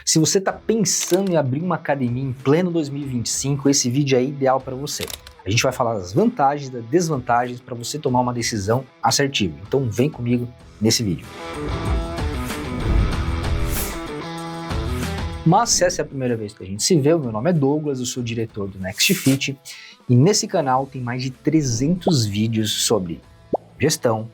Se você está pensando em abrir uma academia em pleno 2025, esse vídeo é ideal para você. A gente vai falar das vantagens e das desvantagens para você tomar uma decisão assertiva. Então vem comigo nesse vídeo. Mas se essa é a primeira vez que a gente se vê, o meu nome é Douglas, eu sou o diretor do Next Fit e nesse canal tem mais de 300 vídeos sobre gestão,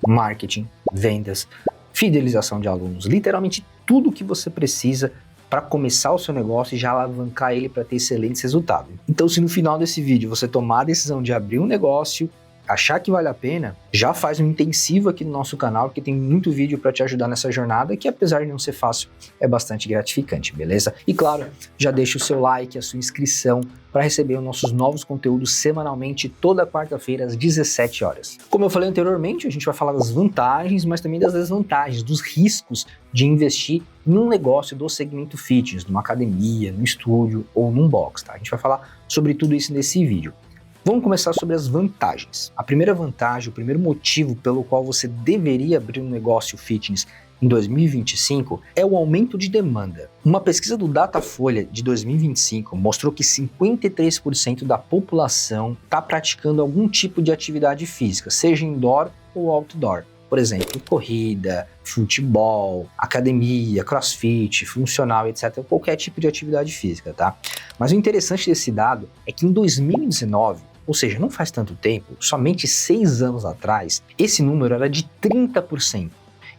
marketing, vendas, fidelização de alunos, literalmente tudo o que você precisa para começar o seu negócio e já alavancar ele para ter excelentes resultados. Então, se no final desse vídeo você tomar a decisão de abrir um negócio, achar que vale a pena, já faz um intensivo aqui no nosso canal, porque tem muito vídeo para te ajudar nessa jornada, que apesar de não ser fácil, é bastante gratificante, beleza? E claro, já deixa o seu like, a sua inscrição, para receber os nossos novos conteúdos semanalmente, toda quarta-feira, às 17 horas. Como eu falei anteriormente, a gente vai falar das vantagens, mas também das desvantagens, dos riscos de investir em um negócio do segmento fitness, numa academia, num estúdio ou num box, tá? A gente vai falar sobre tudo isso nesse vídeo. Vamos começar sobre as vantagens. A primeira vantagem, o primeiro motivo pelo qual você deveria abrir um negócio fitness em 2025 é o aumento de demanda. Uma pesquisa do Datafolha de 2025 mostrou que 53% da população está praticando algum tipo de atividade física, seja indoor ou outdoor. Por exemplo, corrida, futebol, academia, crossfit, funcional, etc. Qualquer tipo de atividade física, tá? Mas o interessante desse dado é que em 2019, ou seja, não faz tanto tempo, somente 6 anos atrás, esse número era de 30%.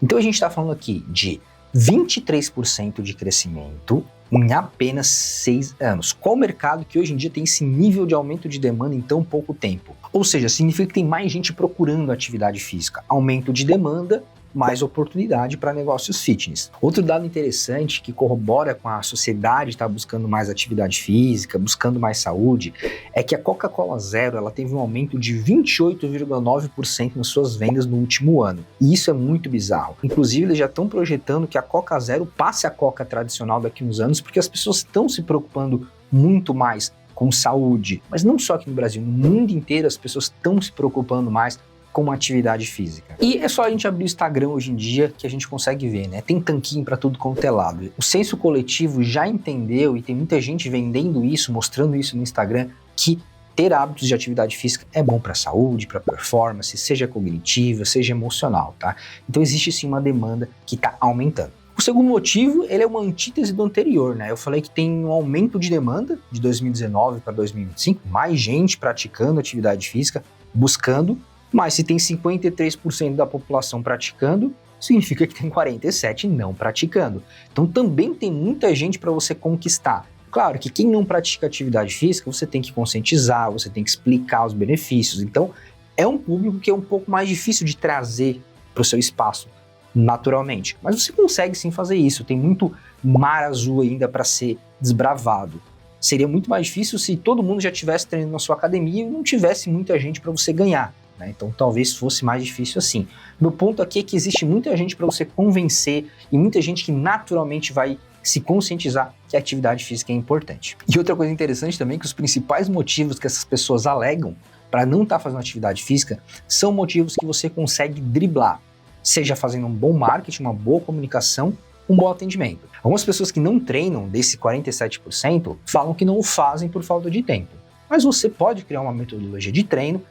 Então a gente está falando aqui de 23% de crescimento em apenas 6 anos. Qual mercado que hoje em dia tem esse nível de aumento de demanda em tão pouco tempo? Ou seja, significa que tem mais gente procurando atividade física. Aumento de demanda, mais oportunidade para negócios fitness. Outro dado interessante que corrobora com a sociedade estar buscando mais atividade física, buscando mais saúde, é que a Coca-Cola Zero ela teve um aumento de 28,9% nas suas vendas no último ano. E isso é muito bizarro. Inclusive, eles já estão projetando que a Coca Zero passe a Coca tradicional daqui a uns anos, porque as pessoas estão se preocupando muito mais com saúde. Mas não só aqui no Brasil, no mundo inteiro as pessoas estão se preocupando mais com uma atividade física. E é só a gente abrir o Instagram hoje em dia que a gente consegue ver, né? Tem tanquinho para tudo quanto é lado. O senso coletivo já entendeu e tem muita gente vendendo isso, mostrando isso no Instagram, que ter hábitos de atividade física é bom para a saúde, para a performance, seja cognitiva, seja emocional, tá? Então existe sim uma demanda que está aumentando. O segundo motivo, ele é uma antítese do anterior, né? Eu falei que tem um aumento de demanda de 2019 para 2025, mais gente praticando atividade física, buscando. Mas se tem 53% da população praticando, significa que tem 47% não praticando. Então também tem muita gente para você conquistar. Claro que quem não pratica atividade física, você tem que conscientizar, você tem que explicar os benefícios. Então é um público que é um pouco mais difícil de trazer para o seu espaço naturalmente. Mas você consegue sim fazer isso, tem muito mar azul ainda para ser desbravado. Seria muito mais difícil se todo mundo já estivesse treinando na sua academia e não tivesse muita gente para você ganhar. Então talvez fosse mais difícil assim. Meu ponto aqui é que existe muita gente para você convencer e muita gente que naturalmente vai se conscientizar que a atividade física é importante. E outra coisa interessante também é que os principais motivos que essas pessoas alegam para não estar fazendo atividade física são motivos que você consegue driblar, seja fazendo um bom marketing, uma boa comunicação, um bom atendimento. Algumas pessoas que não treinam, desse 47%, falam que não o fazem por falta de tempo. Mas você pode criar uma metodologia de treino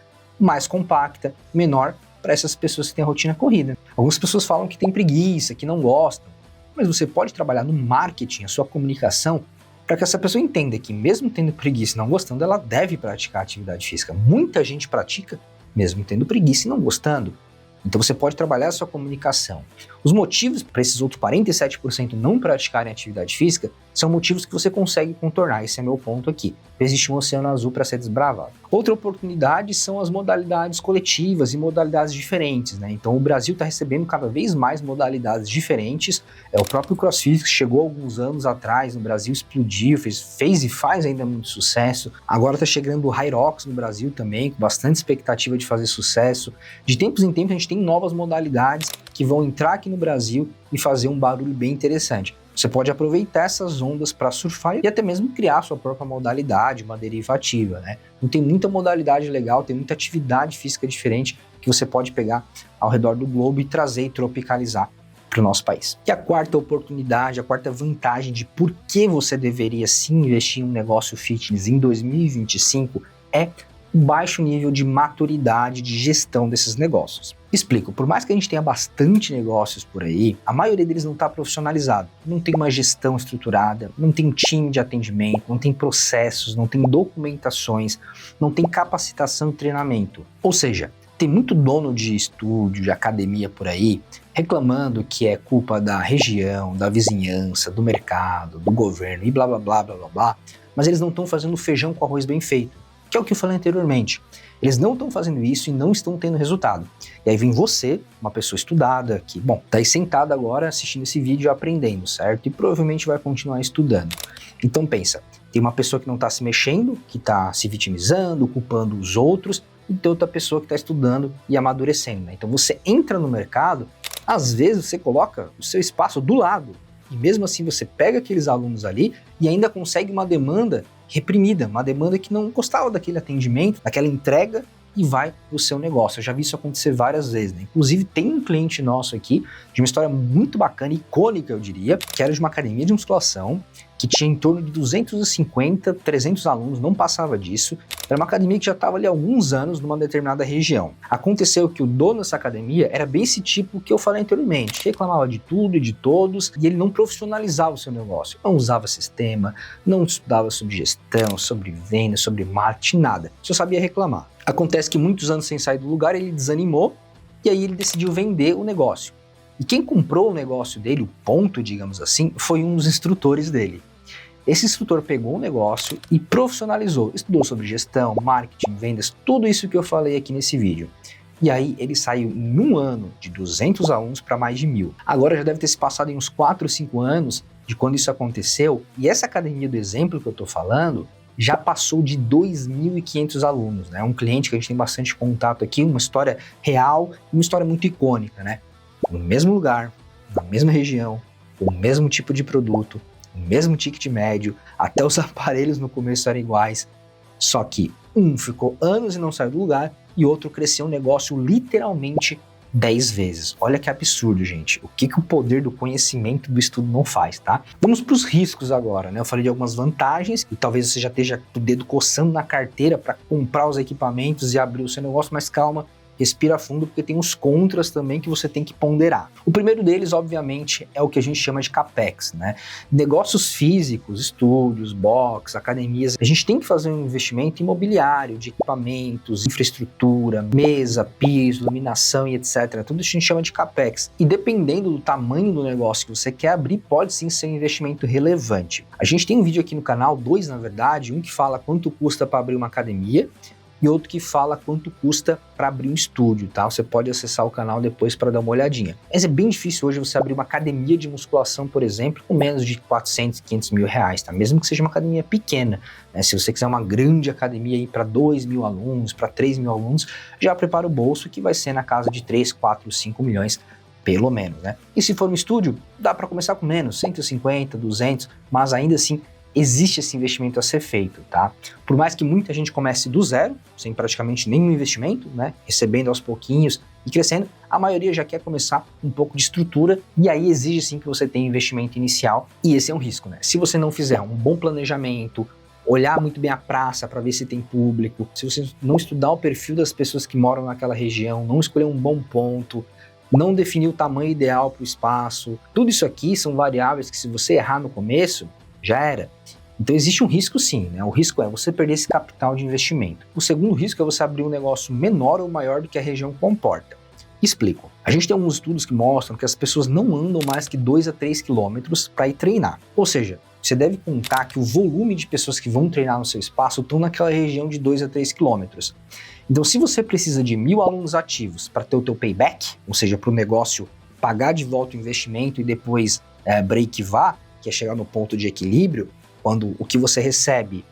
mais compacta, menor, para essas pessoas que têm a rotina corrida. Algumas pessoas falam que tem preguiça, que não gostam, mas você pode trabalhar no marketing, a sua comunicação, para que essa pessoa entenda que mesmo tendo preguiça e não gostando, ela deve praticar atividade física. Muita gente pratica, mesmo tendo preguiça e não gostando. Então você pode trabalhar a sua comunicação. Os motivos para esses outros 47% não praticarem atividade física são motivos que você consegue contornar. Esse é meu ponto aqui. Existe um oceano azul para ser desbravado. Outra oportunidade são as modalidades coletivas e modalidades diferentes, né? Então o Brasil está recebendo cada vez mais modalidades diferentes. O próprio CrossFit, que chegou alguns anos atrás no Brasil, explodiu, fez e faz ainda muito sucesso. Agora está chegando o Hyrox no Brasil também, com bastante expectativa de fazer sucesso. De tempos em tempos a gente tem novas modalidades que vão entrar aqui no Brasil e fazer um barulho bem interessante. Você pode aproveitar essas ondas para surfar e até mesmo criar sua própria modalidade, uma derivativa, né? Então tem muita modalidade legal, tem muita atividade física diferente que você pode pegar ao redor do globo e trazer e tropicalizar para o nosso país. E a quarta oportunidade, a quarta vantagem de por que você deveria sim investir em um negócio fitness em 2025 é o baixo nível de maturidade de gestão desses negócios. Explico, por mais que a gente tenha bastante negócios por aí, a maioria deles não está profissionalizado, não tem uma gestão estruturada, não tem time de atendimento, não tem processos, não tem documentações, não tem capacitação e treinamento. Ou seja, tem muito dono de estúdio, de academia por aí, reclamando que é culpa da região, da vizinhança, do mercado, do governo e blá blá blá blá blá blá, mas eles não estão fazendo feijão com arroz bem feito, que é o que eu falei anteriormente. Eles não estão fazendo isso e não estão tendo resultado. E aí vem você, uma pessoa estudada, que, bom, tá aí sentado agora assistindo esse vídeo aprendendo, certo? E provavelmente vai continuar estudando. Então pensa, tem uma pessoa que não está se mexendo, que está se vitimizando, culpando os outros, e tem outra pessoa que está estudando e amadurecendo, né? Então você entra no mercado, às vezes você coloca o seu espaço do lado, e mesmo assim você pega aqueles alunos ali e ainda consegue uma demanda reprimida, uma demanda que não gostava daquele atendimento, daquela entrega e vai pro seu negócio. Eu já vi isso acontecer várias vezes, né? Inclusive tem um cliente nosso aqui de uma história muito bacana, icônica eu diria, que era de uma academia de musculação, que tinha em torno de 250, 300 alunos, não passava disso. Era uma academia que já estava ali há alguns anos numa determinada região. Aconteceu que o dono dessa academia era bem esse tipo que eu falei anteriormente, que reclamava de tudo e de todos, e ele não profissionalizava o seu negócio. Não usava sistema, não estudava sobre gestão, sobre venda, sobre marketing, nada. Só sabia reclamar. Acontece que muitos anos sem sair do lugar, ele desanimou, e aí ele decidiu vender o negócio. E quem comprou o negócio dele, o ponto, digamos assim, foi um dos instrutores dele. Esse instrutor pegou o negócio e profissionalizou, estudou sobre gestão, marketing, vendas, tudo isso que eu falei aqui nesse vídeo. E aí ele saiu em um ano de 200 alunos para mais de 1.000. Agora já deve ter se passado em uns 4 ou 5 anos de quando isso aconteceu, e essa academia do exemplo que eu estou falando já passou de 2.500 alunos, né? Um cliente que a gente tem bastante contato aqui, uma história real, uma história muito icônica, né? No mesmo lugar, na mesma região, o mesmo tipo de produto, o mesmo ticket médio, até os aparelhos no começo eram iguais, só que um ficou anos e não saiu do lugar e outro cresceu um negócio literalmente 10 vezes. Olha que absurdo, gente. O que o poder do conhecimento do estudo não faz, tá? Vamos para os riscos agora, né? Eu falei de algumas vantagens e talvez você já esteja com o dedo coçando na carteira para comprar os equipamentos e abrir o seu negócio, mas calma, respira fundo porque tem os contras também que você tem que ponderar. O primeiro deles, obviamente, é o que a gente chama de CAPEX, né? Negócios físicos, estúdios, box, academias, a gente tem que fazer um investimento imobiliário, de equipamentos, infraestrutura, mesa, piso, iluminação e etc. Tudo isso a gente chama de CAPEX. E dependendo do tamanho do negócio que você quer abrir, pode sim ser um investimento relevante. A gente tem um vídeo aqui no canal, 2 na verdade, um que fala quanto custa para abrir uma academia, e outro que fala quanto custa para abrir um estúdio, tá? Você pode acessar o canal depois para dar uma olhadinha. Mas é bem difícil hoje você abrir uma academia de musculação, por exemplo, com menos de 400, 500 mil reais, tá? Mesmo que seja uma academia pequena, né? Se você quiser uma grande academia aí para 2.000 alunos, para 3.000 alunos, já prepara o bolso que vai ser na casa de 3, 4, 5 milhões pelo menos, né? E se for um estúdio, dá para começar com menos, 150, 200, mas ainda assim existe esse investimento a ser feito, tá? Por mais que muita gente comece do zero, sem praticamente nenhum investimento, né? Recebendo aos pouquinhos e crescendo, a maioria já quer começar um pouco de estrutura e aí exige sim que você tenha investimento inicial e esse é um risco, né? Se você não fizer um bom planejamento, olhar muito bem a praça para ver se tem público, se você não estudar o perfil das pessoas que moram naquela região, não escolher um bom ponto, não definir o tamanho ideal para o espaço, tudo isso aqui são variáveis que se você errar no começo, já era. Então existe um risco sim, né? O risco é você perder esse capital de investimento. O segundo risco é você abrir um negócio menor ou maior do que a região comporta. Explico. A gente tem alguns estudos que mostram que as pessoas não andam mais que 2 a 3 quilômetros para ir treinar. Ou seja, você deve contar que o volume de pessoas que vão treinar no seu espaço estão naquela região de 2 a 3 quilômetros. Então se você precisa de 1.000 alunos ativos para ter o teu payback, ou seja, para o negócio pagar de volta o investimento e depois break-var, que é chegar no ponto de equilíbrio, quando o que você recebe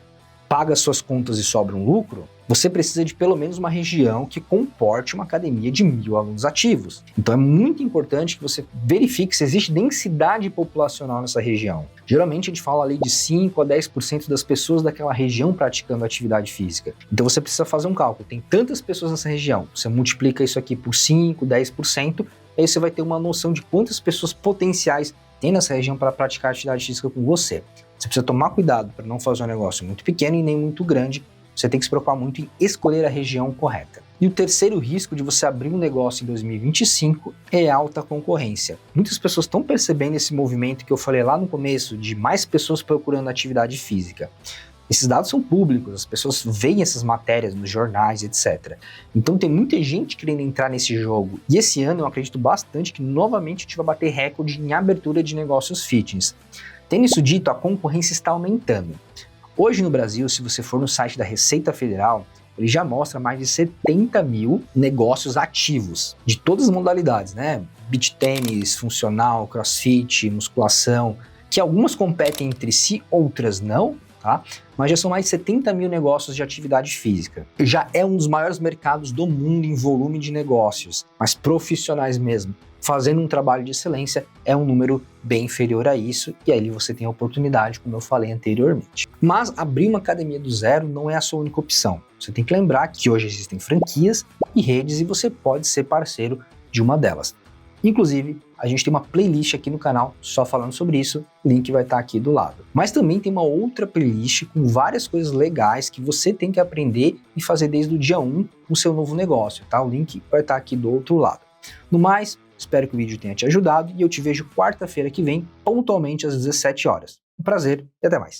paga suas contas e sobra um lucro, você precisa de pelo menos uma região que comporte uma academia de 1.000 alunos ativos. Então é muito importante que você verifique se existe densidade populacional nessa região. Geralmente a gente fala ali de 5 a 10% das pessoas daquela região praticando atividade física. Então você precisa fazer um cálculo, tem tantas pessoas nessa região, você multiplica isso aqui por 5, 10%, aí você vai ter uma noção de quantas pessoas potenciais tem nessa região para praticar atividade física com você. Você precisa tomar cuidado para não fazer um negócio muito pequeno e nem muito grande. Você tem que se preocupar muito em escolher a região correta. E o terceiro risco de você abrir um negócio em 2025 é alta concorrência. Muitas pessoas estão percebendo esse movimento que eu falei lá no começo, de mais pessoas procurando atividade física. Esses dados são públicos, as pessoas veem essas matérias nos jornais, etc. Então tem muita gente querendo entrar nesse jogo. E esse ano eu acredito bastante que novamente a gente vai bater recorde em abertura de negócios fitness. Tendo isso dito, a concorrência está aumentando. Hoje no Brasil, se você for no site da Receita Federal, ele já mostra mais de 70 mil negócios ativos, de todas as modalidades, né? Beach tênis, funcional, crossfit, musculação, que algumas competem entre si, outras não, tá? Mas já são mais de 70 mil negócios de atividade física. Já é um dos maiores mercados do mundo em volume de negócios, mas profissionais mesmo, fazendo um trabalho de excelência, é um número bem inferior a isso, e aí você tem a oportunidade, como eu falei anteriormente. Mas abrir uma academia do zero não é a sua única opção. Você tem que lembrar que hoje existem franquias e redes e você pode ser parceiro de uma delas. Inclusive, a gente tem uma playlist aqui no canal só falando sobre isso, o link vai estar aqui do lado. Mas também tem uma outra playlist com várias coisas legais que você tem que aprender e fazer desde o dia 1 no seu novo negócio, tá? O link vai estar aqui do outro lado. No mais, espero que o vídeo tenha te ajudado e eu te vejo quarta-feira que vem, pontualmente às 17 horas. Um prazer e até mais.